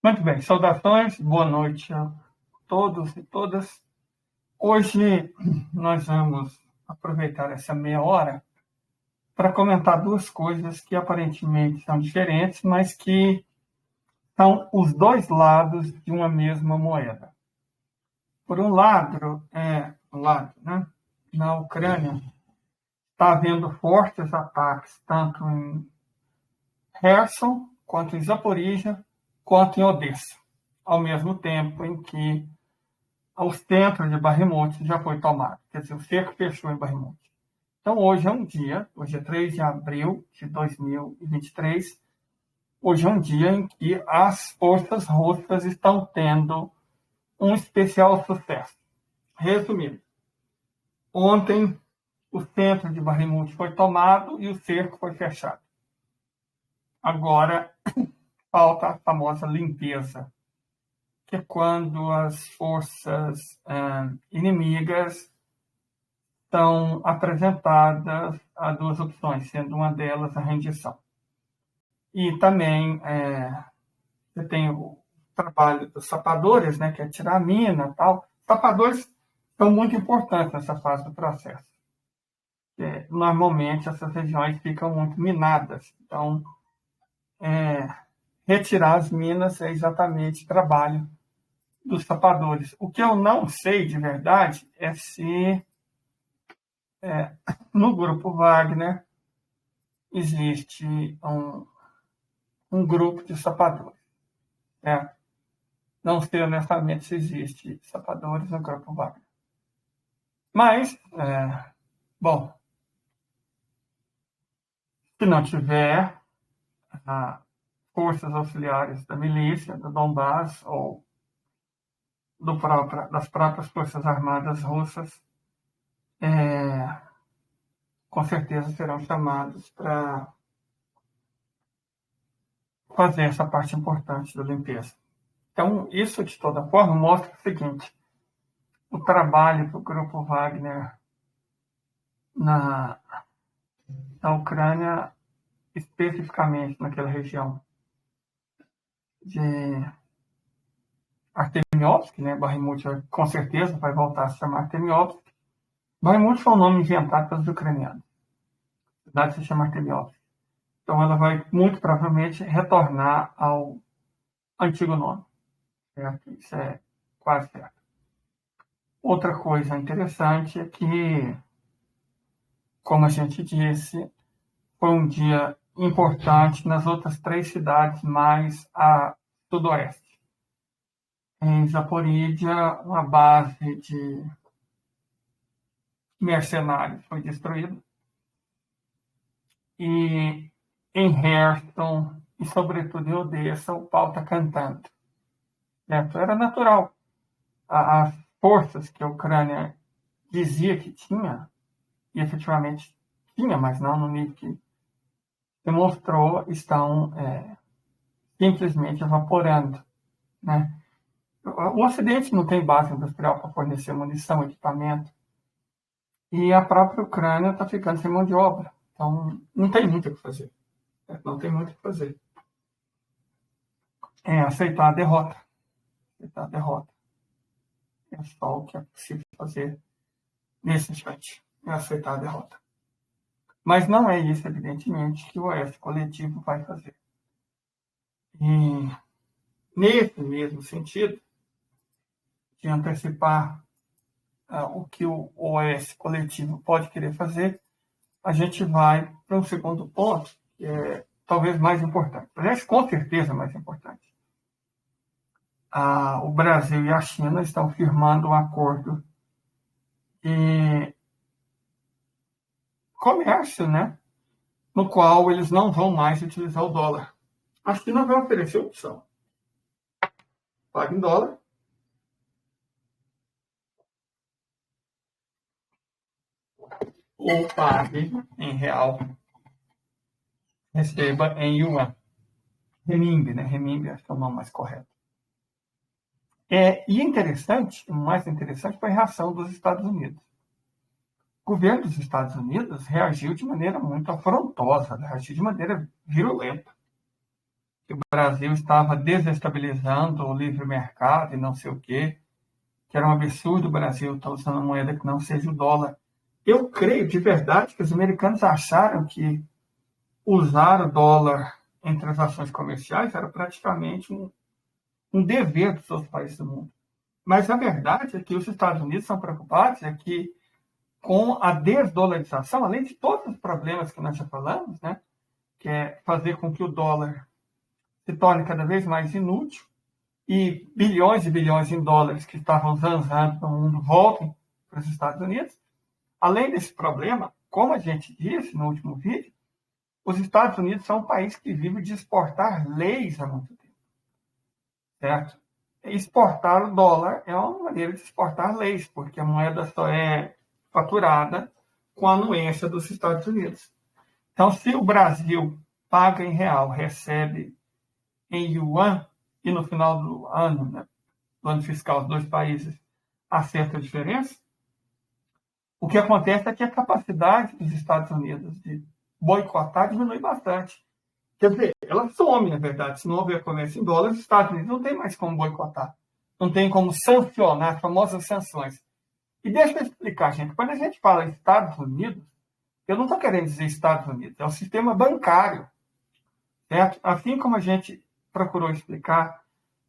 Muito bem, saudações, boa noite a todos e todas. Hoje nós vamos aproveitar essa meia hora para comentar duas coisas que aparentemente são diferentes, mas que são os dois lados de uma mesma moeda. Por um lado, né, na Ucrânia está havendo fortes ataques tanto em Kherson, quanto em Zaporizhia, quanto em Odessa, ao mesmo tempo em que o centro de Bakhmut já foi tomado, quer dizer, o cerco fechou em Bakhmut. Então, hoje é 3 de abril de 2023, hoje é um dia em que as forças russas estão tendo um especial sucesso. Resumindo, ontem o centro de Bakhmut foi tomado e o cerco foi fechado. Agora, falta a famosa limpeza, que é quando as forças inimigas são apresentadas a duas opções, sendo uma delas a rendição. E também você tem o trabalho dos sapadores, né, que é tirar a mina e tal. Sapadores são muito importantes nessa fase do processo. Normalmente, essas regiões ficam muito minadas. Então, retirar as minas é exatamente o trabalho dos sapadores. O que eu não sei de verdade é se no grupo Wagner existe um grupo de sapadores. Não sei honestamente se existe sapadores no grupo Wagner. Mas, bom, se não tiver forças auxiliares da milícia, do Donbass ou das próprias forças armadas russas, com certeza serão chamados para fazer essa parte importante da limpeza. Então, isso, de toda forma, mostra o seguinte: o trabalho do grupo Wagner na Ucrânia, especificamente naquela região de Artemiovsk, né? Bakhmut com certeza vai voltar a se chamar Artemiovsk. Bakhmut foi um nome inventado pelos ucranianos. A cidade se chama Artemiovsk. Então ela vai muito provavelmente retornar ao antigo nome. Certo? Isso é quase certo. Outra coisa interessante é que, como a gente disse, foi um dia importante nas outras três cidades mais a sudoeste. Em Zaporizhia, uma base de mercenários foi destruída. E em Kherson, e sobretudo em Odessa, o pau está cantando. Certo? Era natural. As forças que a Ucrânia dizia que tinha, e efetivamente tinha, mas não no nível que demonstrou, estão simplesmente evaporando. Né? O Ocidente não tem base industrial para fornecer munição, equipamento, e a própria Ucrânia está ficando sem mão de obra. Então, não tem muito o que fazer. Não tem muito o que fazer. É aceitar a derrota. Aceitar a derrota. É só o que é possível fazer nesse instante. É aceitar a derrota. Mas não é isso, evidentemente, que o Oeste coletivo vai fazer. E, nesse mesmo sentido, de antecipar o que o OS coletivo pode querer fazer, a gente vai para um segundo ponto, que é talvez mais importante. Aliás, com certeza mais importante. O Brasil e a China estão firmando um acordo de comércio, né? No qual eles não vão mais utilizar o dólar. A China vai oferecer opção. Pague em dólar, ou pague em real, receba em yuan. Renminbi, né? Renminbi acho que é o nome mais correto. E interessante, o mais interessante foi a reação dos Estados Unidos. O governo dos Estados Unidos reagiu de maneira muito afrontosa, reagiu de maneira virulenta. que o Brasil estava desestabilizando o livre mercado e não sei o quê, que era um absurdo o Brasil estar usando uma moeda que não seja o dólar. Eu creio de verdade que os americanos acharam que usar o dólar em transações comerciais era praticamente um dever dos outros países do mundo. Mas a verdade é que os Estados Unidos são preocupados que com a desdolarização, além de todos os problemas que nós já falamos, né, que é fazer com que o dólar se torne cada vez mais inútil e bilhões e bilhões em dólares que estavam zanzando no mundo voltem para os Estados Unidos. Além desse problema, como a gente disse no último vídeo, os Estados Unidos são um país que vive de exportar leis há muito tempo, certo? Exportar o dólar é uma maneira de exportar leis, porque a moeda só é faturada com a anuência dos Estados Unidos. Então, se o Brasil paga em real, recebe em yuan, e no final do ano, né, do ano fiscal, os dois países acertam a diferença, o que acontece é que a capacidade dos Estados Unidos de boicotar diminui bastante. Quer dizer, ela some, na verdade. Se não houver comércio em dólares, os Estados Unidos não tem mais como boicotar. Não tem como sancionar, as famosas sanções. E deixa eu explicar, gente. Quando a gente fala Estados Unidos, eu não estou querendo dizer Estados Unidos. É o sistema bancário, certo? Assim como a gente procurou explicar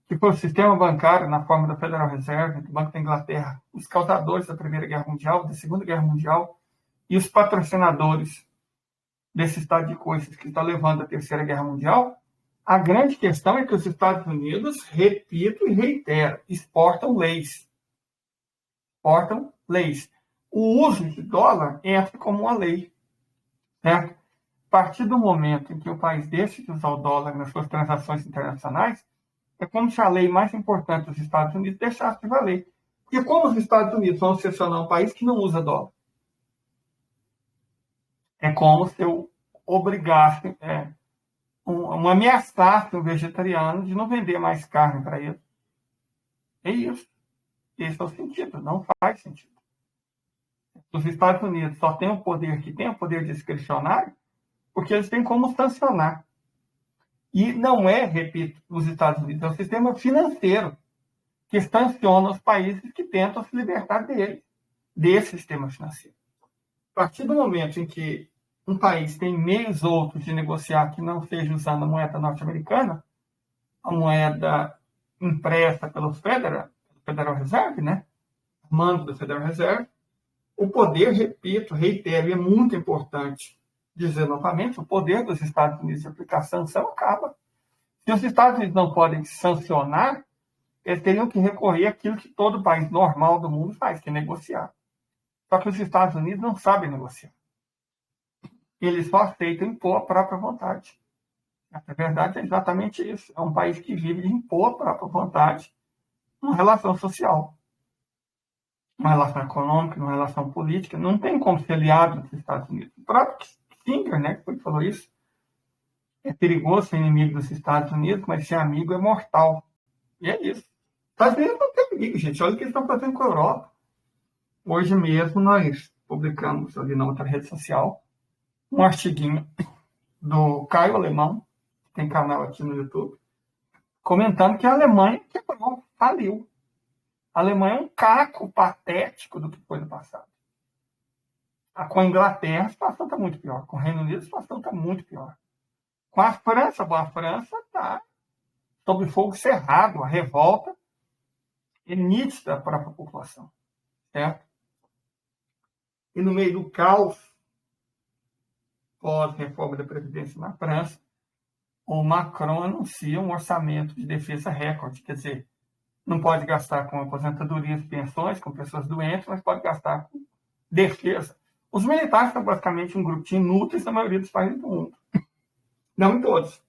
que foi o sistema bancário, na forma da Federal Reserve, do Banco da Inglaterra, os causadores da Primeira Guerra Mundial, da Segunda Guerra Mundial, e os patrocinadores desse estado de coisas que está levando à Terceira Guerra Mundial, a grande questão é que os Estados Unidos, repito e reitero, exportam leis. Exportam leis. O uso de dólar entra como uma lei, certo? A partir do momento em que o país deixa de usar o dólar nas suas transações internacionais, é como se a lei mais importante dos Estados Unidos deixasse de valer. Porque como os Estados Unidos vão sancionar um país que não usa dólar? É como se eu obrigasse, ameaçasse um vegetariano de não vender mais carne para ele. É isso. Esse é o sentido. Não faz sentido. Os Estados Unidos só têm o poder que tem, o poder discricionário, porque eles têm como sancionar. E não é, repito, os Estados Unidos, é o sistema financeiro que sanciona os países que tentam se libertar dele, desse sistema financeiro. A partir do momento em que um país tem meios outros de negociar que não seja usando a moeda norte-americana, a moeda impressa pelo Federal Reserve, né? O mando do Federal Reserve, o poder, repito, reitero, e é muito importante dizer novamente, o poder dos Estados Unidos de aplicar sanção acaba. Se os Estados Unidos não podem sancionar, eles teriam que recorrer àquilo que todo país normal do mundo faz, que é negociar. Só que os Estados Unidos não sabem negociar. Eles só aceitam impor a própria vontade. A verdade é exatamente isso. É um país que vive de impor a própria vontade numa relação social, numa relação econômica, numa relação política. Não tem como ser aliado dos Estados Unidos. O próprio Singer, né, que foi que falou isso, é perigoso ser inimigo dos Estados Unidos, mas ser amigo é mortal. E é isso. Os Estados Unidos não tem amigo, gente. Olha o que eles estão fazendo com a Europa. Hoje mesmo nós publicamos ali na outra rede social um artiguinho do Caio Alemão, que tem canal aqui no YouTube, comentando que a Alemanha quebrou, faliu. A Alemanha é um caco patético do que foi no passado. Com a Inglaterra, a situação está muito pior. Com o Reino Unido, a situação está muito pior. Com a França está sob fogo cerrado. A revolta é nítida para a população. Certo? E no meio do caos pós-reforma da Previdência na França, o Macron anuncia um orçamento de defesa recorde. Quer dizer, não pode gastar com aposentadorias, pensões, com pessoas doentes, mas pode gastar com defesa. Os militares são basicamente um grupo de inúteis na maioria dos países do mundo. Não em todos.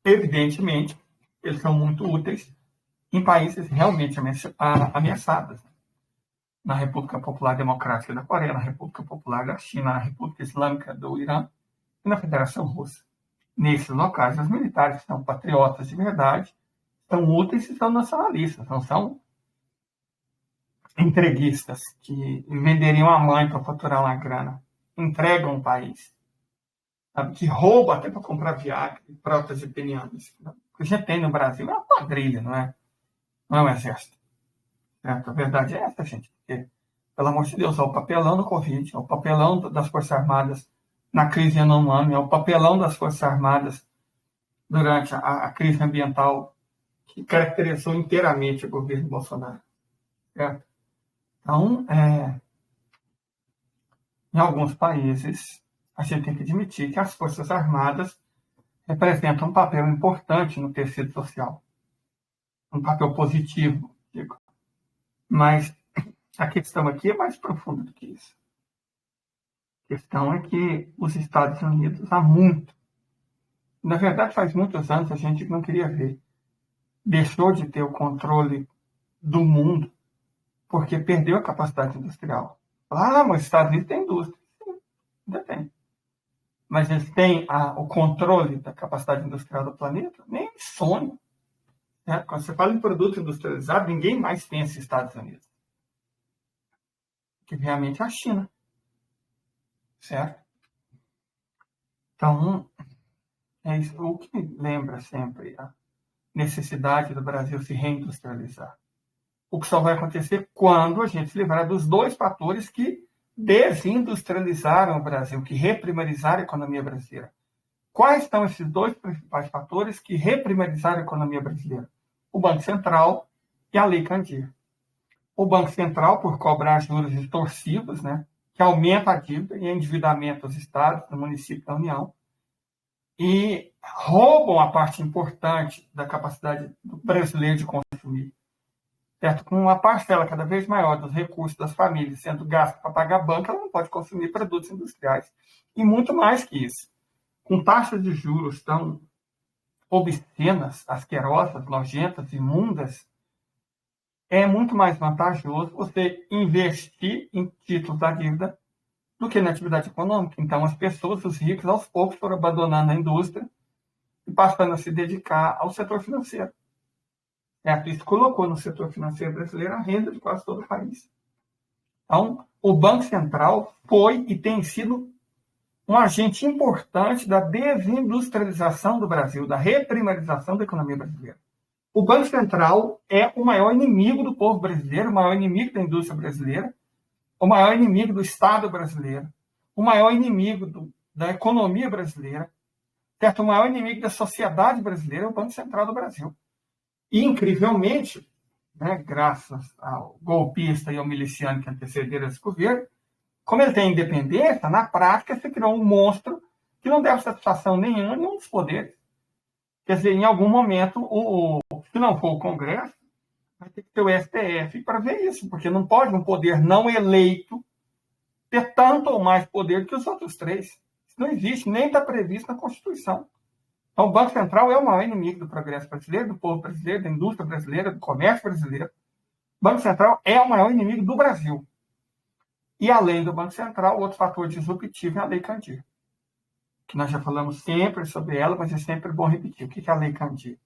Evidentemente, eles são muito úteis em países realmente ameaçados. Na República Popular Democrática da Coreia, na República Popular da China, na República Islâmica do Irã e na Federação Russa. Nesses locais, os militares são patriotas de verdade, são úteis e são nacionalistas, não são entreguistas que venderiam a mãe para faturar uma grana, entregam o país, sabe? Que roubam até para comprar Viagra e prótese penianas. O que a gente tem no Brasil é uma quadrilha, não é? Não é um exército. Certo? A verdade é essa, gente. Porque, pelo amor de Deus, é o papelão do Covid, é o papelão das Forças Armadas na crise Yanomami, é o papelão das Forças Armadas durante a crise ambiental que caracterizou inteiramente o governo Bolsonaro. Certo? Então, em alguns países, a gente tem que admitir que as Forças Armadas representam um papel importante no tecido social. Um papel positivo, digo. Mas a questão aqui é mais profunda do que isso. A questão é que os Estados Unidos, há muito, na verdade faz muitos anos, a gente não queria ver, deixou de ter o controle do mundo porque perdeu a capacidade industrial. Ah, mas os Estados Unidos têm indústria. Sim, ainda tem. Mas eles têm o controle da capacidade industrial do planeta? Nem sonho. Né? Quando você fala em produto industrializado, ninguém mais tem esses Estados Unidos. Que realmente é a China. Certo? Então, é isso o que lembra sempre a necessidade do Brasil se reindustrializar. O que só vai acontecer quando a gente se livrar dos dois fatores que desindustrializaram o Brasil, que reprimarizaram a economia brasileira. Quais são esses dois principais fatores que reprimarizaram a economia brasileira? O Banco Central e a Lei Candir. O Banco Central, por cobrar juros extorsivos, né, que aumenta a dívida e endividamento dos estados, do município e da União, e roubam a parte importante da capacidade do brasileiro de consumir. Certo? Com uma parcela cada vez maior dos recursos das famílias sendo gasta para pagar banco, ela não pode consumir produtos industriais. E muito mais que isso. Com taxas de juros tão obscenas, asquerosas, nojentas, imundas, é muito mais vantajoso você investir em títulos da dívida do que na atividade econômica. Então, as pessoas, os ricos, aos poucos foram abandonando a indústria e passando a se dedicar ao setor financeiro. Certo? Isso colocou no setor financeiro brasileiro a renda de quase todo o país. Então, o Banco Central foi e tem sido um agente importante da desindustrialização do Brasil, da reprimarização da economia brasileira. O Banco Central é o maior inimigo do povo brasileiro, o maior inimigo da indústria brasileira, o maior inimigo do Estado brasileiro, o maior inimigo da economia brasileira, certo? O maior inimigo da sociedade brasileira é o Banco Central do Brasil. E, incrivelmente, né, graças ao golpista e ao miliciano que antecederam esse governo, como ele tem independência, na prática se criou um monstro que não deve satisfação nenhuma a nenhum dos poderes. Quer dizer, em algum momento, se não for o Congresso, vai ter que ter o STF para ver isso, porque não pode um poder não eleito ter tanto ou mais poder que os outros três. Isso não existe, nem está previsto na Constituição. Então, o Banco Central é o maior inimigo do progresso brasileiro, do povo brasileiro, da indústria brasileira, do comércio brasileiro. O Banco Central é o maior inimigo do Brasil. E, além do Banco Central, outro fator disruptivo é a Lei Candir, que nós já falamos sempre sobre ela, mas é sempre bom repetir. O que é a Lei Candir?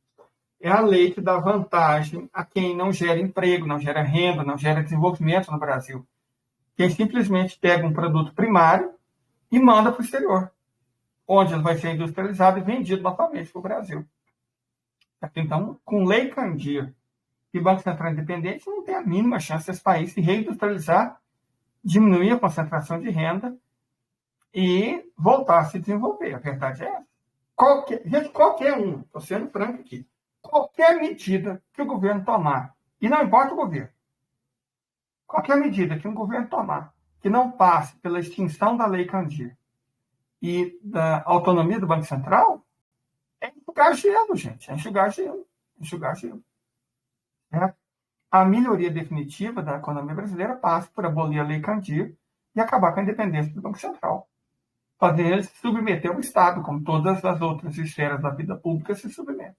É a lei que dá vantagem a quem não gera emprego, não gera renda, não gera desenvolvimento no Brasil. Quem simplesmente pega um produto primário e manda para o exterior, onde ele vai ser industrializado e vendido novamente para o Brasil. Então, com Lei Candir e Banco Central Independente, não tem a mínima chance desse país se reindustrializar, diminuir a concentração de renda e voltar a se desenvolver. A verdade é essa. Qualquer um, estou sendo franco aqui, qualquer medida que o governo tomar, e não importa o governo, qualquer medida que um governo tomar que não passe pela extinção da Lei Candir e da autonomia do Banco Central, é enxugar gelo, gente. É enxugar gelo. Enxugar gelo. É. A melhoria definitiva da economia brasileira passa por abolir a Lei Candir e acabar com a independência do Banco Central. Fazer ele se submeter ao Estado, como todas as outras esferas da vida pública se submetem.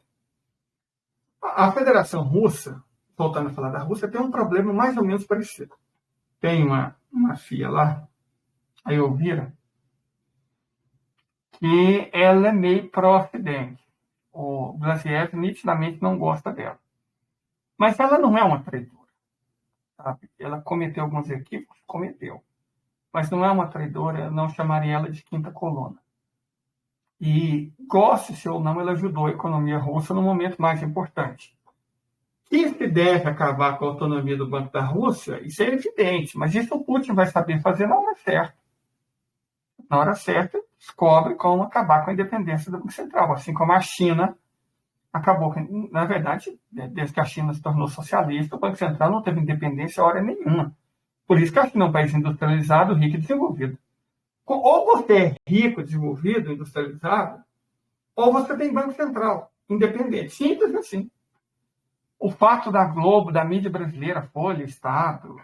A Federação Russa, voltando a falar da Rússia, tem um problema mais ou menos parecido. Tem uma FIA lá, a Elvira, que ela é meio pró-Ocidente. O Glassiev nitidamente não gosta dela. Mas ela não é uma traidora. sabe? Ela cometeu alguns equívocos? Cometeu. Mas não é uma traidora, eu não chamaria ela de quinta coluna. E, goste-se ou não, ela ajudou a economia russa no momento mais importante. Que se deve acabar com a autonomia do Banco da Rússia, isso é evidente, mas isso o Putin vai saber fazer na hora certa. Na hora certa, descobre como acabar com a independência do Banco Central, assim como a China acabou. Na verdade, desde que a China se tornou socialista, o Banco Central não teve independência hora nenhuma. Por isso que a China é um país industrializado, rico e desenvolvido. Ou você é rico, desenvolvido, industrializado, ou você tem Banco Central independente. Simples assim. O fato da Globo, da mídia brasileira, Folha, Estado,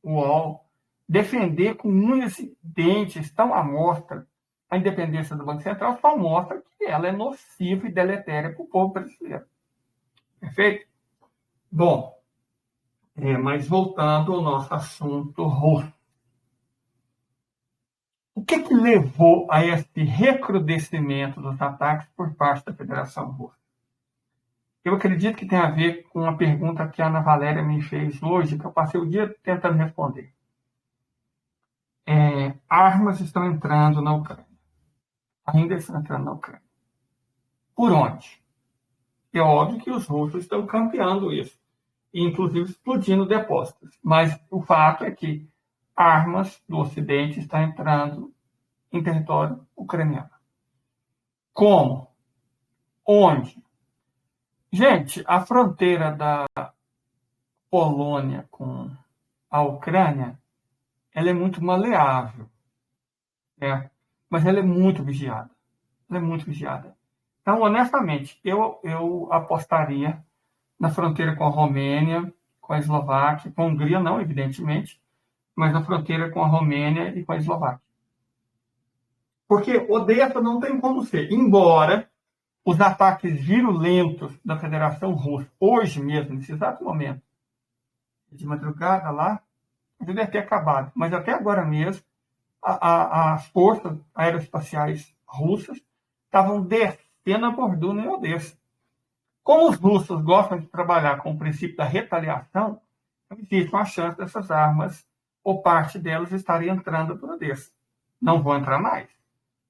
UOL, defender com unhas e dentes tão à mostra a independência do Banco Central só mostra que ela é nociva e deletéria para o povo brasileiro. Perfeito? Bom, mas voltando ao nosso assunto russo. O que levou a esse recrudescimento dos ataques por parte da Federação Russa? Eu acredito que tem a ver com a pergunta que a Ana Valéria me fez hoje, que eu passei o dia tentando responder. Armas estão entrando na Ucrânia. Ainda estão entrando na Ucrânia. Por onde? É óbvio que os russos estão campeando isso, inclusive explodindo depósitos. Mas o fato é que armas do Ocidente estão entrando em território ucraniano. Como? Onde? Gente, a fronteira da Polônia com a Ucrânia, ela é muito maleável, né? Mas ela é muito vigiada. Ela é muito vigiada. Então, honestamente, eu apostaria na fronteira com a Romênia, com a Eslováquia, com a Hungria não, evidentemente, mas na fronteira com a Romênia e com a Eslováquia. Porque Odessa não tem como ser, embora os ataques virulentos da Federação Russa, hoje mesmo, nesse exato momento, de madrugada lá, deve ter acabado. Mas até agora mesmo, as forças aeroespaciais russas estavam descendo a bordura em Odessa. Como os russos gostam de trabalhar com o princípio da retaliação, existe uma chance dessas armas, ou parte delas, estarem entrando por Odessa. Não vão entrar mais,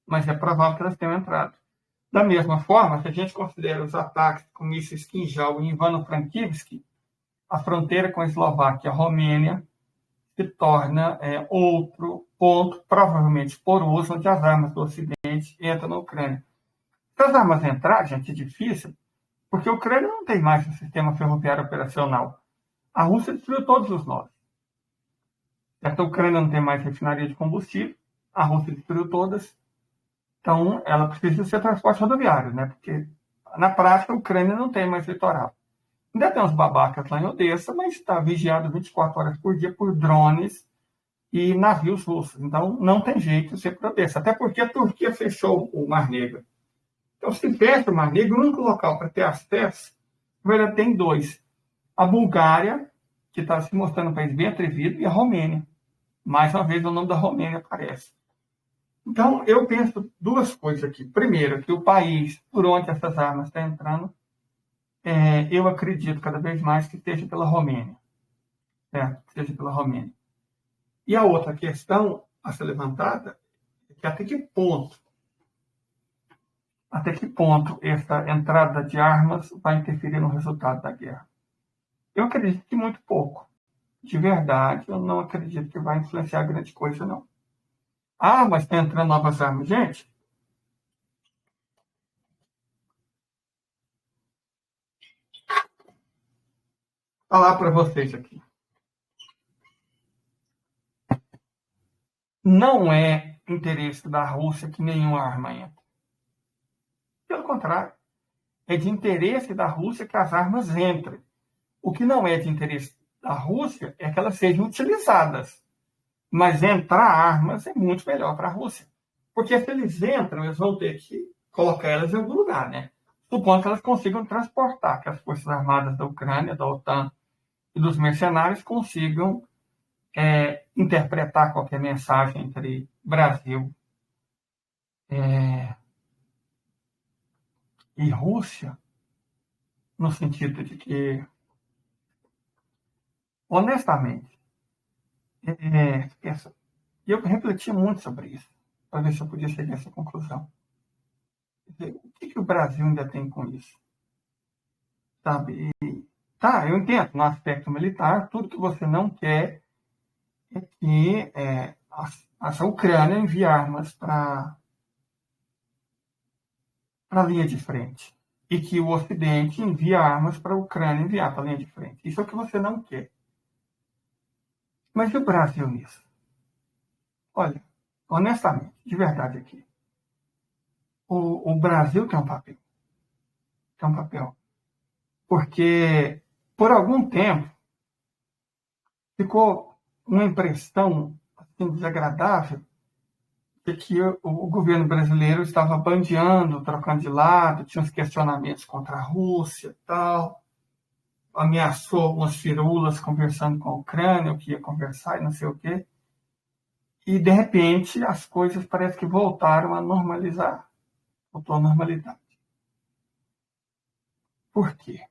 mas é provável que elas tenham entrado. Da mesma forma, se a gente considera os ataques com mísseis Kinjal em Ivano-Frankivsk, a fronteira com a Eslováquia e a Romênia se torna outro ponto, provavelmente poroso, onde as armas do Ocidente entram na Ucrânia. Se as armas entrarem, gente, é difícil, porque a Ucrânia não tem mais um sistema ferroviário operacional. A Rússia destruiu todos os nós. A Ucrânia não tem mais refinaria de combustível, a Rússia destruiu todas, então ela precisa ser transporte rodoviário, né? Porque na prática a Ucrânia não tem mais litoral. Ainda tem uns babacas lá em Odessa, mas está vigiado 24 horas por dia por drones e navios russos. Então não tem jeito de ser por Odessa, até porque a Turquia fechou o Mar Negro. Então, se fecha o Mar Negro, o único local para ter acesso, na verdade, tem dois. A Bulgária, que está se mostrando um país bem atrevido, e a Romênia. Mais uma vez, o nome da Romênia aparece. Então, eu penso duas coisas aqui. Primeiro, que o país por onde essas armas estão entrando, eu acredito cada vez mais que esteja pela Romênia. Certo? Que esteja pela Romênia. E a outra questão a ser levantada é que até que ponto essa entrada de armas vai interferir no resultado da guerra. Eu acredito que muito pouco. De verdade, eu não acredito que vai influenciar grande coisa, não. Ah, mas está entrando novas armas. Gente, vou falar para vocês aqui. Não é interesse da Rússia que nenhuma arma entre. Pelo contrário, é de interesse da Rússia que as armas entrem. O que não é de interesse da Rússia é que elas sejam utilizadas. Mas entrar armas é muito melhor para a Rússia. Porque se eles entram, eles vão ter que colocar elas em algum lugar, né? Supondo que elas consigam transportar, que as Forças Armadas da Ucrânia, da OTAN e dos mercenários consigam interpretar qualquer mensagem entre Brasil e Rússia, no sentido de que honestamente, eu refleti muito sobre isso, para ver se eu podia chegar a essa conclusão. Quer dizer, o que o Brasil ainda tem com isso? Sabe? Tá, eu entendo, no aspecto militar, tudo que você não quer é que a Ucrânia envie armas para a linha de frente. E que o Ocidente envie armas para a Ucrânia enviar para a linha de frente. Isso é o que você não quer. Mas e o Brasil nisso? Olha, honestamente, de verdade aqui, o Brasil tem um papel. Tem um papel. Porque, por algum tempo, ficou uma impressão assim, desagradável de que o governo brasileiro estava bandeando, trocando de lado, tinha uns questionamentos contra a Rússia e tal, ameaçou umas firulas conversando com a Ucrânia, o que ia conversar e não sei o quê. E, de repente, as coisas parece que voltaram a normalizar. Voltou à normalidade. Por quê?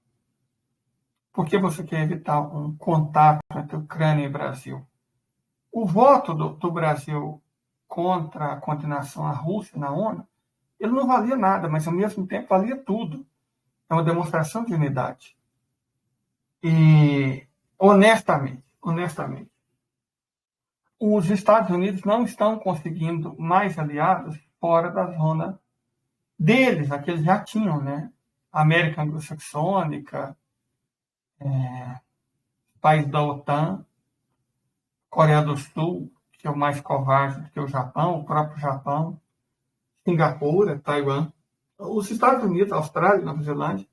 Porque você quer evitar um contato entre Ucrânia e Brasil. O voto do Brasil contra a condenação à Rússia na ONU, ele não valia nada, mas, ao mesmo tempo, valia tudo. É uma demonstração de unidade. E, honestamente, os Estados Unidos não estão conseguindo mais aliados fora da zona deles, a que eles já tinham, né? América Anglo-Saxônica, país da OTAN, Coreia do Sul, que é o mais covarde do que o Japão, o próprio Japão, Singapura, Taiwan, os Estados Unidos, Austrália, Nova Zelândia.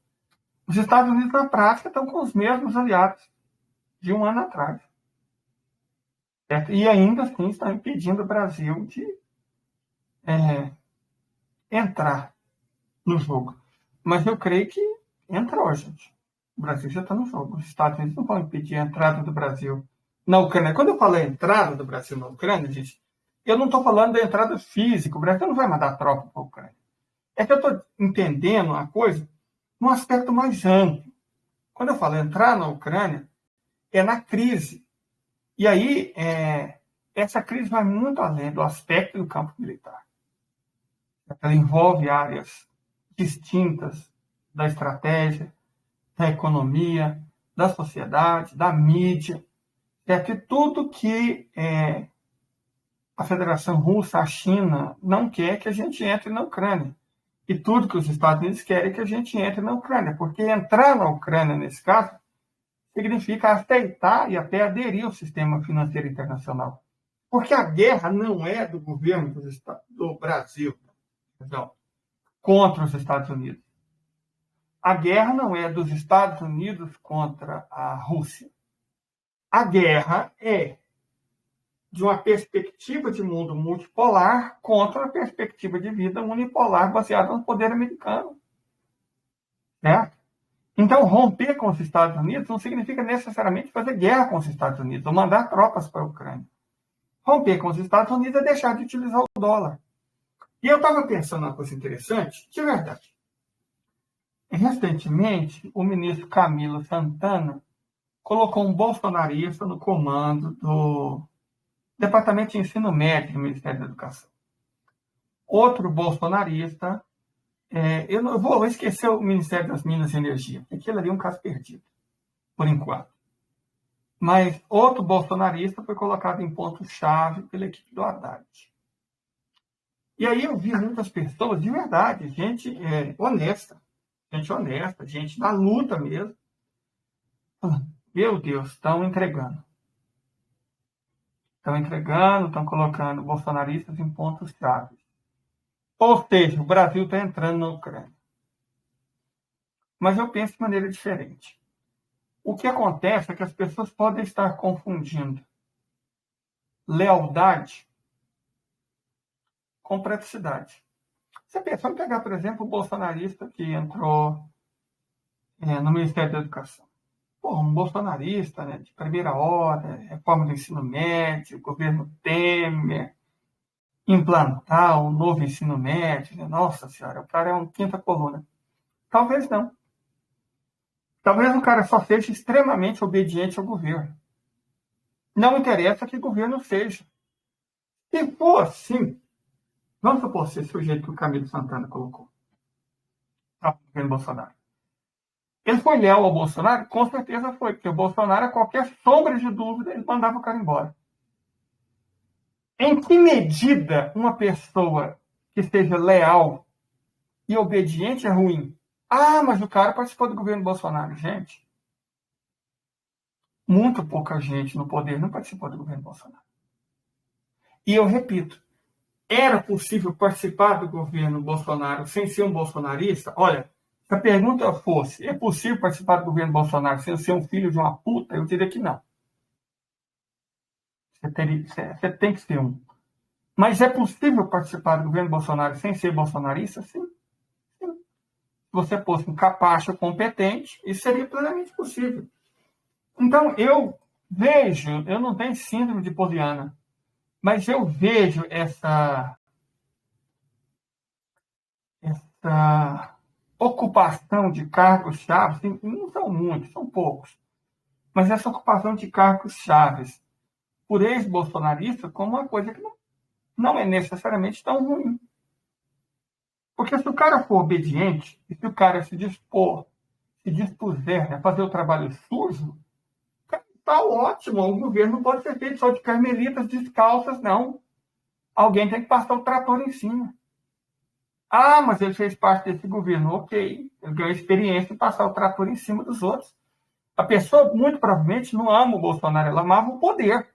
Os Estados Unidos, na prática, estão com os mesmos aliados de um ano atrás. Certo? E ainda assim estão impedindo o Brasil de entrar no jogo. Mas eu creio que entrou, gente. O Brasil já está no jogo. Os Estados Unidos não vão impedir a entrada do Brasil na Ucrânia. Quando eu falo a entrada do Brasil na Ucrânia, gente, eu não estou falando da entrada física. O Brasil não vai mandar tropa para a Ucrânia. É que eu estou entendendo a coisa num aspecto mais amplo. Quando eu falo entrar na Ucrânia, é na crise. E aí, essa crise vai muito além do aspecto do campo militar. Ela envolve áreas distintas da estratégia, da economia, da sociedade, da mídia, que tudo que a Federação Russa, a China, não quer que a gente entre na Ucrânia. E tudo que os Estados Unidos querem que a gente entre na Ucrânia. Porque entrar na Ucrânia, nesse caso, significa aceitar e até aderir ao sistema financeiro internacional. Porque a guerra não é do governo do Brasil, não, contra os Estados Unidos. A guerra não é dos Estados Unidos contra a Rússia. A guerra é de uma perspectiva de mundo multipolar contra uma perspectiva de vida unipolar baseada no poder americano. Certo? Então, romper com os Estados Unidos não significa necessariamente fazer guerra com os Estados Unidos ou mandar tropas para a Ucrânia. Romper com os Estados Unidos é deixar de utilizar o dólar. E eu estava pensando uma coisa interessante, de verdade. Recentemente, o ministro Camilo Santana colocou um bolsonarista no comando do Departamento de Ensino Médio do Ministério da Educação. Outro bolsonarista, eu vou esquecer o Ministério das Minas e Energia, porque aquilo ali é um caso perdido, por enquanto. Mas outro bolsonarista foi colocado em ponto-chave pela equipe do Haddad. E aí eu vi muitas pessoas, de verdade, gente honesta, gente da luta mesmo. Meu Deus, estão entregando. Estão colocando bolsonaristas em pontos-chave. Ou seja, o Brasil está entrando na Ucrânia. Mas eu penso de maneira diferente. O que acontece é que as pessoas podem estar confundindo lealdade com praticidade. Vamos pegar, por exemplo, o bolsonarista que entrou no Ministério da Educação. Um bolsonarista, né, de primeira hora, reforma do ensino médio, governo Temer, implantar um novo ensino médio. Né? Nossa Senhora, o cara é uma quinta coluna. Talvez não. Talvez o cara só seja extremamente obediente ao governo. Não interessa que governo seja. Se for assim, vamos supor ser o jeito que o Camilo Santana colocou para o governo Bolsonaro. Ele foi leal ao Bolsonaro? Com certeza foi, porque o Bolsonaro, a qualquer sombra de dúvida, ele mandava o cara embora. Em que medida uma pessoa que seja leal e obediente é ruim? Ah, mas o cara participou do governo Bolsonaro. Gente, muito pouca gente no poder não participou do governo Bolsonaro. E eu repito, era possível participar do governo Bolsonaro sem ser um bolsonarista? Olha, se a pergunta fosse, é possível participar do governo Bolsonaro sem ser um filho de uma puta? Eu diria que não. Você tem que ser um. Mas é possível participar do governo Bolsonaro sem ser bolsonarista? Sim. Sim. Se você fosse um capacho competente, isso seria plenamente possível. Então, eu vejo, eu não tenho síndrome de Poliana, mas eu vejo essa ocupação de cargos-chave, não são muitos, são poucos, mas essa ocupação de cargos-chave por ex-bolsonaristas como uma coisa que não é necessariamente tão ruim. Porque se o cara for obediente, e se o cara se dispuser a fazer o trabalho sujo, está ótimo. O governo não pode ser feito só de carmelitas descalças, não. Alguém tem que passar o trator em cima. Ah, mas ele fez parte desse governo. Ok. Ele ganhou experiência em passar o trator em cima dos outros. A pessoa, muito provavelmente, não ama o Bolsonaro, ela amava o poder.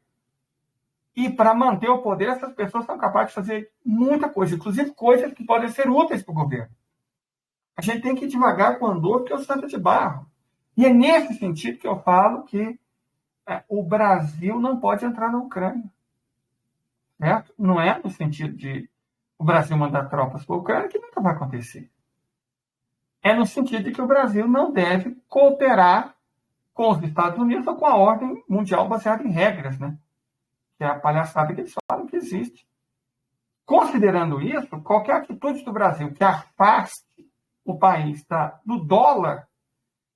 E para manter o poder, essas pessoas são capazes de fazer muita coisa, inclusive coisas que podem ser úteis para o governo. A gente tem que ir devagar com o andor, porque é o santo de barro. E é nesse sentido que eu falo que o Brasil não pode entrar na Ucrânia. Certo? Não é no sentido de o Brasil mandar tropas para a Ucrânia, que nunca vai acontecer. É no sentido de que o Brasil não deve cooperar com os Estados Unidos ou com a ordem mundial baseada em regras, né? Que é a palhaçada que eles falam que existe. Considerando isso, qualquer atitude do Brasil que afaste o país do dólar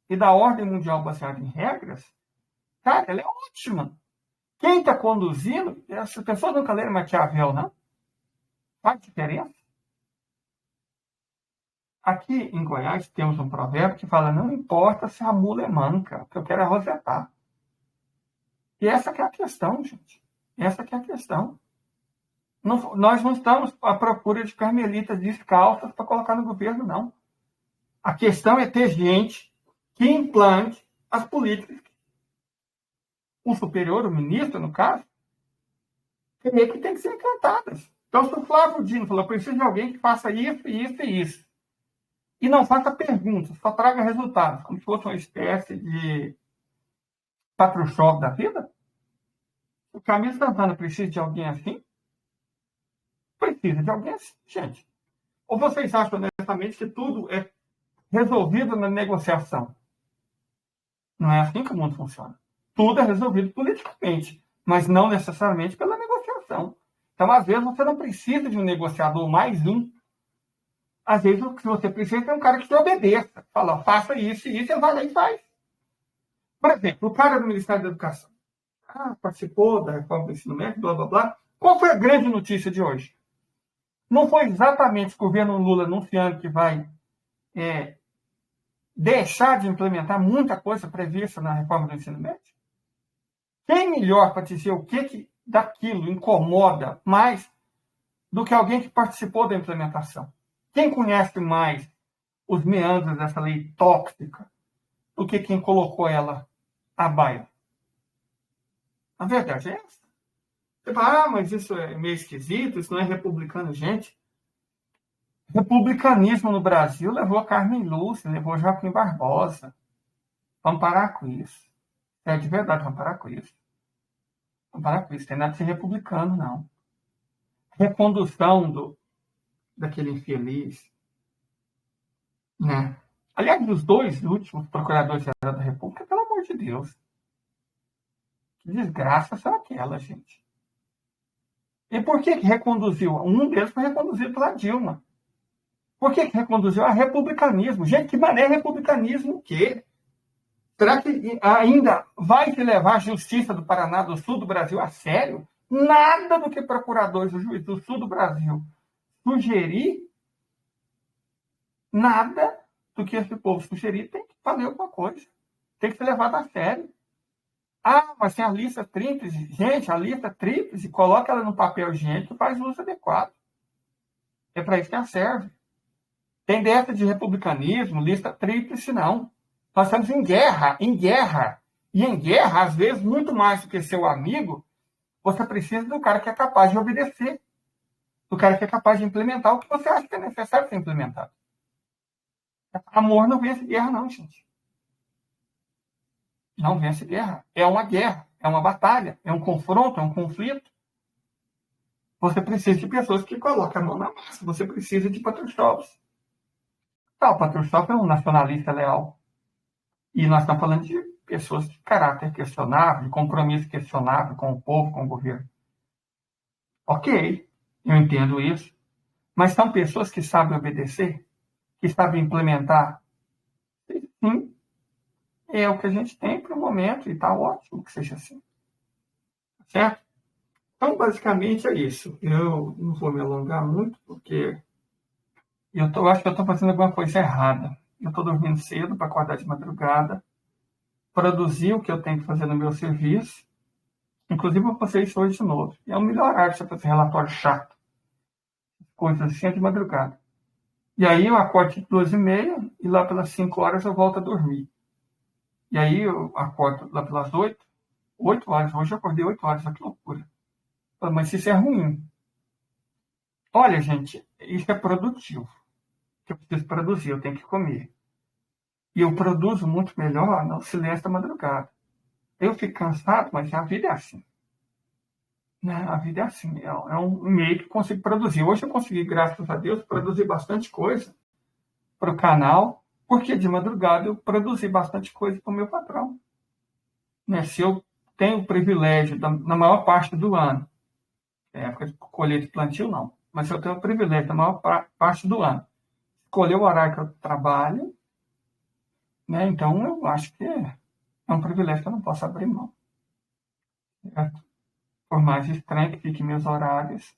e da ordem mundial baseada em regras, cara, ela é ótima. Quem está conduzindo, as pessoas nunca leram Maquiavel, não? Faz diferença. Aqui em Goiás temos um provérbio que fala, não importa se a mula é manca, o que eu quero é rosetar. E essa que é a questão, gente. Essa que é a questão. Nós não estamos à procura de carmelitas descalças para colocar no governo, não. A questão é ter gente que implante as políticas. O superior, o ministro, no caso, que tem que ser implantadas. Então, se o Flávio Dino falou, preciso de alguém que faça isso, isso e isso, e não faça perguntas, só traga resultados, como se fosse uma espécie de Patrushev da vida, o Camilo Santana precisa de alguém assim? Precisa de alguém assim, gente. Ou vocês acham, honestamente, que tudo é resolvido na negociação? Não é assim que o mundo funciona. Tudo é resolvido politicamente, mas não necessariamente pela negociação. Então, às vezes, você não precisa de um negociador mais um. Às vezes, o que você precisa é um cara que te obedeça. Fala, faça isso e isso, ele vai lá e faz. Por exemplo, o cara do Ministério da Educação. Participou da reforma do ensino médio, blá, blá, blá. Qual foi a grande notícia de hoje? Não foi exatamente o governo Lula anunciando que vai deixar de implementar muita coisa prevista na reforma do ensino médio? Quem melhor para dizer o que daquilo incomoda mais do que alguém que participou da implementação? Quem conhece mais os meandros dessa lei tóxica do que quem colocou ela à baila? A verdade é essa. Você fala, mas isso é meio esquisito, isso não é republicano. Gente, republicanismo no Brasil levou a Carmen Lúcia, levou a Joaquim Barbosa. Vamos parar com isso. É de verdade, vamos parar com isso. Vamos parar com isso. Tem nada de ser republicano, não. Recondução daquele infeliz. Né? Aliás, dos dois últimos procuradores-gerais da República, pelo amor de Deus. Que desgraça são aquelas, gente. E por que reconduziu? Um deles foi reconduzido pela Dilma. Por que reconduziu? A republicanismo. Gente, que mané republicanismo o quê? Será que ainda vai se levar a Justiça do Paraná, do Sul do Brasil, a sério? Nada do que procuradores do juiz do Sul do Brasil sugerir, nada do que esse povo sugerir tem que valer alguma coisa. Tem que ser levado a sério. Ah, mas tem a lista tríplice. Gente, a lista tríplice, coloca ela no papel higiênico e faz o uso adequado. É para isso que ela serve. Tem dessa de republicanismo, lista tríplice, não. Nós estamos em guerra, em guerra. E em guerra, às vezes, muito mais do que seu amigo, você precisa do cara que é capaz de obedecer. Do cara que é capaz de implementar o que você acha que é necessário ser implementado. Amor não vence guerra, não, gente. Não vence guerra. É uma batalha, é um confronto, é um conflito. Você precisa de pessoas que colocam a mão na massa. Você precisa de Patrushovs. Tá, o Patrushev é um nacionalista leal. E nós estamos falando de pessoas de caráter questionável, de compromisso questionável com o povo, com o governo. Ok, eu entendo isso. Mas são pessoas que sabem obedecer, que sabem implementar. Sim, é o que a gente tem para o momento e está ótimo que seja assim. Certo? Então, basicamente é isso. Eu não vou me alongar muito, porque eu acho que eu estou fazendo alguma coisa errada. Eu estou dormindo cedo para acordar de madrugada, produzir o que eu tenho que fazer no meu serviço. Inclusive, eu vou fazer isso hoje de novo. É o melhor horário para fazer relatório chato. Coisas assim de madrugada. E aí eu acordo de 2h30 e lá pelas 5 horas eu volto a dormir. E aí eu acordo lá pelas 8 horas. Hoje eu acordei 8 horas, olha que loucura. Mas isso é ruim. Olha, gente, isso é produtivo. Eu preciso produzir, eu tenho que comer. E eu produzo muito melhor no silêncio da madrugada. Eu fico cansado, mas a vida é assim. Né? A vida é assim. É um meio que consigo produzir. Hoje eu consegui, graças a Deus, produzir bastante coisa para o canal, porque de madrugada eu produzi bastante coisa para o meu patrão. Né? Se eu tenho o privilégio, na maior parte do ano, época de colheita e plantio não, mas se eu tenho o privilégio, na maior parte do ano, escolher o horário que eu trabalho, né? Então eu acho que é um privilégio que eu não posso abrir mão. Certo? Por mais estranho que fiquem meus horários,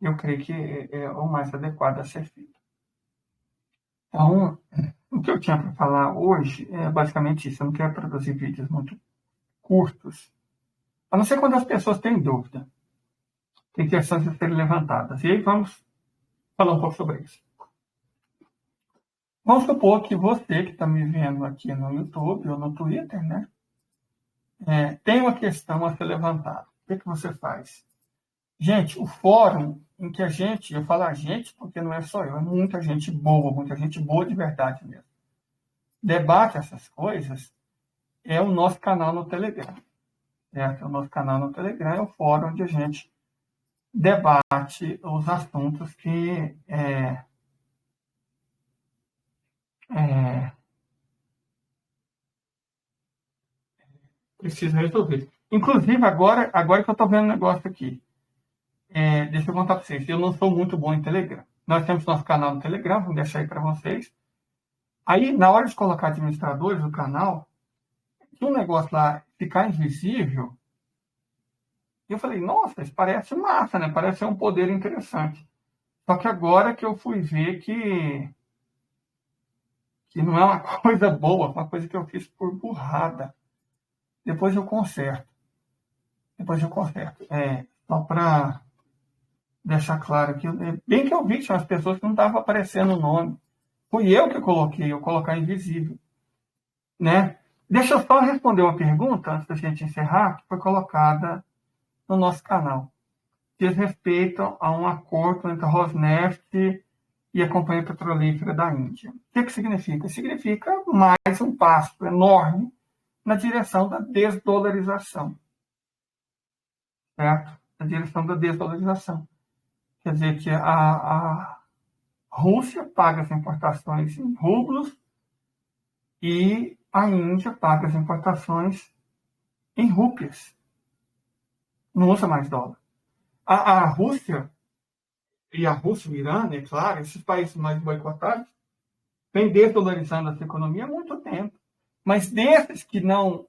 eu creio que é o mais adequado a ser feito. Então, o que eu tinha para falar hoje é basicamente isso. Eu não quero produzir vídeos muito curtos, a não ser quando as pessoas têm dúvida, tem questões a serem levantadas. E aí vamos falar um pouco sobre isso. Vamos supor que você que está me vendo aqui no YouTube ou no Twitter, né, tem uma questão a ser levantada. O que você faz? Gente, o fórum em que eu falo a gente porque não é só eu, é muita gente boa de verdade mesmo. Debate essas coisas é o nosso canal no Telegram. Certo? O nosso canal no Telegram é o fórum onde a gente debate os assuntos que precisa resolver. Inclusive, agora que eu estou vendo um negócio aqui, deixa eu contar para vocês, eu não sou muito bom em Telegram. Nós temos nosso canal no Telegram, vou deixar aí para vocês. Aí, na hora de colocar administradores no canal, tinha um negócio lá, ficar invisível. E eu falei, nossa, isso parece massa, né? Parece ser um poder interessante. Só que agora que eu fui ver que não é uma coisa boa, uma coisa que eu fiz por burrada. Depois eu conserto. Só para deixar claro que, bem que eu vi que tinha umas pessoas que não estavam aparecendo o nome. Fui eu que coloquei, eu colocar invisível. Né? Deixa eu só responder uma pergunta, antes da gente encerrar, que foi colocada no nosso canal. Diz respeito a um acordo entre a Rosneft e a Companhia Petrolífera da Índia. O que significa? Significa mais um passo enorme na direção da desdolarização. Certo? Na direção da desdolarização. Quer dizer que a Rússia paga as importações em rublos e a Índia paga as importações em rúpias. Não usa mais dólar. A Rússia e o Irã, é claro, esses países mais boicotados, vem desdolarizando essa economia há muito tempo. Mas desses que não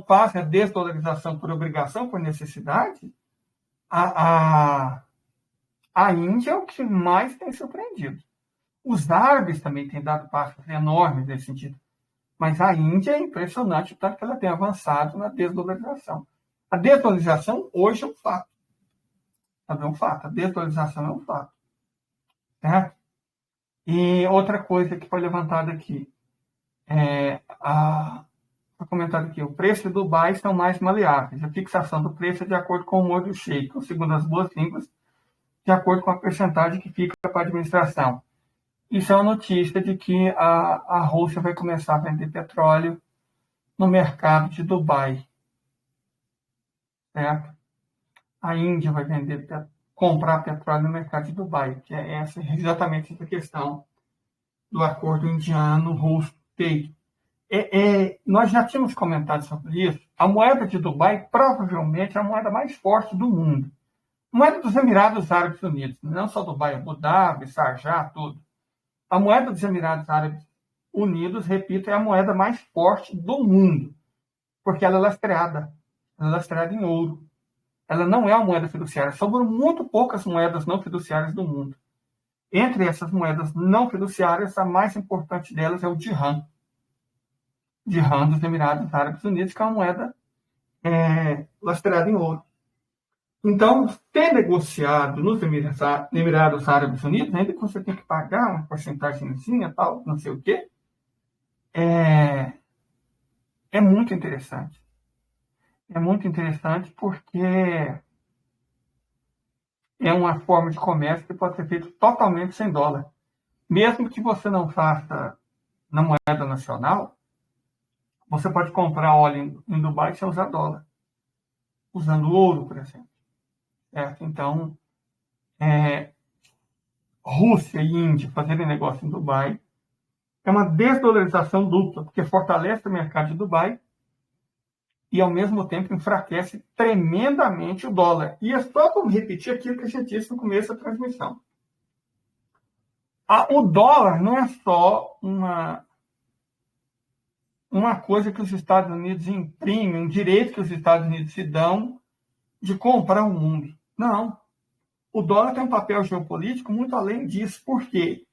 fazem a desdolarização por obrigação, por necessidade, a Índia é o que mais tem surpreendido. Os árabes também têm dado passos enormes nesse sentido. Mas a Índia é impressionante o tanto que ela tem avançado na desdolarização. A desdolarização hoje é um fato. É um fato. A desdolarização é um fato. Certo? E outra coisa que foi levantada aqui. Foi comentado aqui. O preço de Dubai são mais maleáveis. A fixação do preço é de acordo com o humor do sheik, ou segundo as boas línguas, de acordo com a percentagem que fica para a administração. Isso é uma notícia de que a Rússia vai começar a vender petróleo no mercado de Dubai. Certo? A Índia vai comprar petróleo no mercado de Dubai, que é exatamente essa questão do acordo indiano-russo feito. Nós já tínhamos comentado sobre isso. A moeda de Dubai provavelmente é a moeda mais forte do mundo. Moeda dos Emirados Árabes Unidos, não só Dubai, Abu Dhabi, Sharjah, tudo. A moeda dos Emirados Árabes Unidos, repito, é a moeda mais forte do mundo, porque ela é lastreada. Ela é lastreada em ouro. Ela não é uma moeda fiduciária. Sobram muito poucas moedas não fiduciárias do mundo. Entre essas moedas não fiduciárias, a mais importante delas é o dirham. Dirham dos Emirados Árabes Unidos, que é uma moeda lastreada em ouro. Então, ter negociado nos Emirados Árabes Unidos, ainda que você tem que pagar uma porcentagemzinha, tal, não sei o quê, é muito interessante. É muito interessante porque é uma forma de comércio que pode ser feito totalmente sem dólar. Mesmo que você não faça na moeda nacional, você pode comprar óleo em Dubai sem usar dólar, usando ouro, por exemplo. Certo? Então, Rússia e Índia fazerem negócio em Dubai é uma desdolarização dupla, porque fortalece o mercado de Dubai e, ao mesmo tempo, enfraquece tremendamente o dólar. E é só para repetir aquilo que a gente disse no começo da transmissão. O dólar não é só uma coisa que os Estados Unidos imprimem, um direito que os Estados Unidos se dão de comprar o mundo. Não. O dólar tem um papel geopolítico muito além disso. Por quê?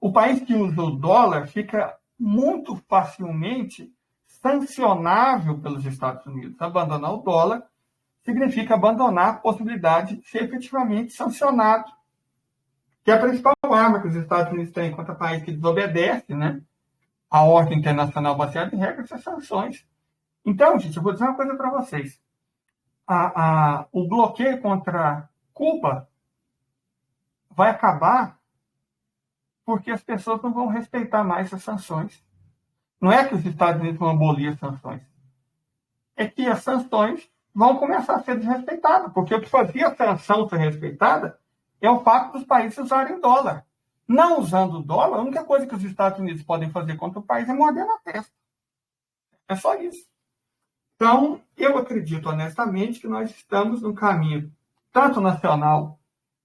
O país que usa o dólar fica muito facilmente sancionável pelos Estados Unidos. Abandonar o dólar significa abandonar a possibilidade de ser efetivamente sancionado, que é a principal arma que os Estados Unidos têm contra país que desobedece, né, a ordem internacional baseada em regras e sanções. Então, gente, eu vou dizer uma coisa para vocês. O bloqueio contra Cuba vai acabar porque as pessoas não vão respeitar mais as sanções. Não é que os Estados Unidos vão abolir as sanções. É que as sanções vão começar a ser desrespeitadas, porque o que fazia a sanção ser respeitada é o fato dos países usarem dólar. Não usando o dólar, a única coisa que os Estados Unidos podem fazer contra o país é morder na testa. É só isso. Então, eu acredito honestamente que nós estamos no caminho, tanto nacional,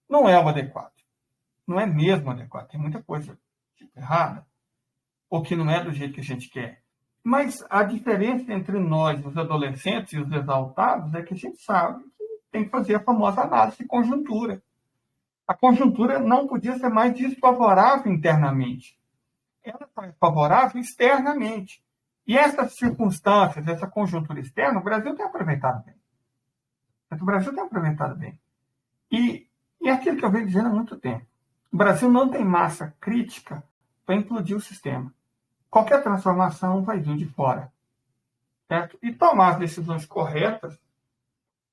não é o adequado. Não é mesmo adequado. Tem muita coisa errada, ou que não é do jeito que a gente quer. Mas a diferença entre nós, os adolescentes e os exaltados, é que a gente sabe que tem que fazer a famosa análise de conjuntura. A conjuntura não podia ser mais desfavorável internamente. Ela só é favorável externamente. E essas circunstâncias, essa conjuntura externa, o Brasil tem aproveitado bem. O Brasil tem aproveitado bem. E é aquilo que eu venho dizendo há muito tempo. O Brasil não tem massa crítica para implodir o sistema. Qualquer transformação vai vir de fora. Certo? E tomar as decisões corretas,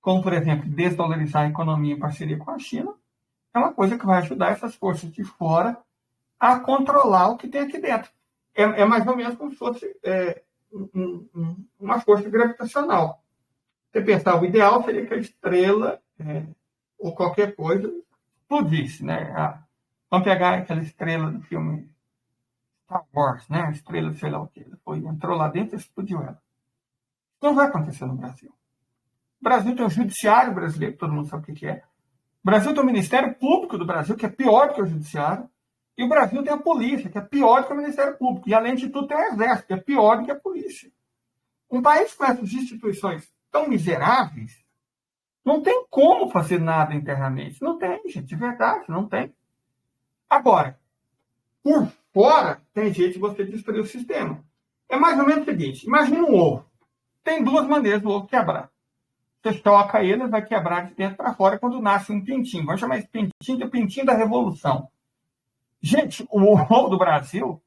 como, por exemplo, desdolarizar a economia em parceria com a China, é uma coisa que vai ajudar essas forças de fora a controlar o que tem aqui dentro. É mais ou menos como se fosse uma força gravitacional. Você pensar, o ideal seria que a estrela ou qualquer coisa explodisse, né? Vamos pegar aquela estrela do filme Star Wars, né? A estrela, sei lá o que. Entrou lá dentro e explodiu ela. Isso não vai acontecer no Brasil. O Brasil tem o judiciário brasileiro, todo mundo sabe o que é. O Brasil tem o Ministério Público do Brasil, que é pior do que o judiciário. E o Brasil tem a polícia, que é pior do que o Ministério Público. E, além de tudo, tem o Exército, que é pior do que a polícia. Um país com essas instituições tão miseráveis, não tem como fazer nada internamente. Não tem, gente, de verdade, não tem. Agora, por fora, tem jeito de você destruir o sistema. É mais ou menos o seguinte, imagina um ovo. Tem duas maneiras do ovo quebrar. Você choca ele, vai quebrar de dentro para fora quando nasce um pintinho. Vamos chamar esse pintinho de pintinho da revolução. Gente, o ovo do Brasil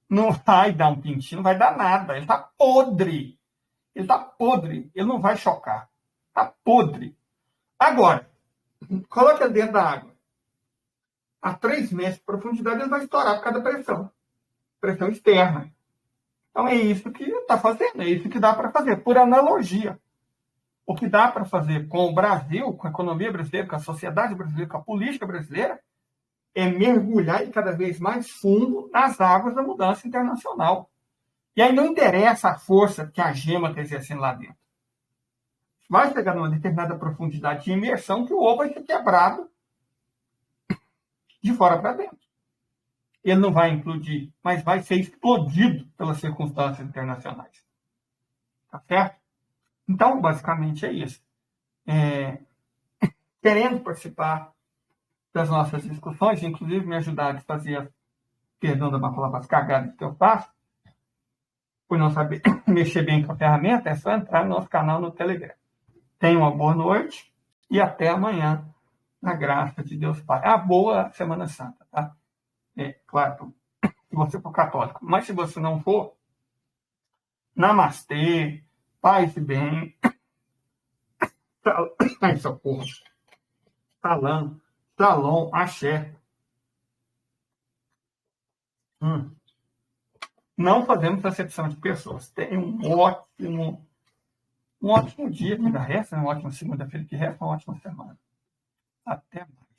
não vai dar um pintinho, não vai dar nada. Ele está podre. Ele está podre. Ele não vai chocar. Está podre. Agora, coloca ele dentro da água. A 3 metros de profundidade, ele vai estourar por causa da pressão. Pressão externa. Então, é isso que está fazendo. É isso que dá para fazer. Por analogia. O que dá para fazer com o Brasil, com a economia brasileira, com a sociedade brasileira, com a política brasileira, é mergulhar cada vez mais fundo nas águas da mudança internacional. E aí não interessa a força que a gema está exercendo lá dentro. Vai chegar numa determinada profundidade de imersão que o ovo vai ser quebrado de fora para dentro. Ele não vai implodir, mas vai ser explodido pelas circunstâncias internacionais. Tá certo? Então, basicamente, é isso. Querendo participar das nossas discussões, inclusive me ajudar a fazer, perdão da má palavra, as cagadas que eu faço, por não saber mexer bem com a ferramenta, é só entrar no nosso canal no Telegram. Tenha uma boa noite e até amanhã, na graça de Deus Pai. Boa Semana Santa, tá? Claro, se você for católico. Mas se você não for, namastê, paz e bem. Ai, socorro. Salam, shalom, axé. Não fazemos acepção de pessoas. Tenha um ótimo dia que ainda resta, uma ótima segunda-feira que resta, uma ótima semana. Até mais.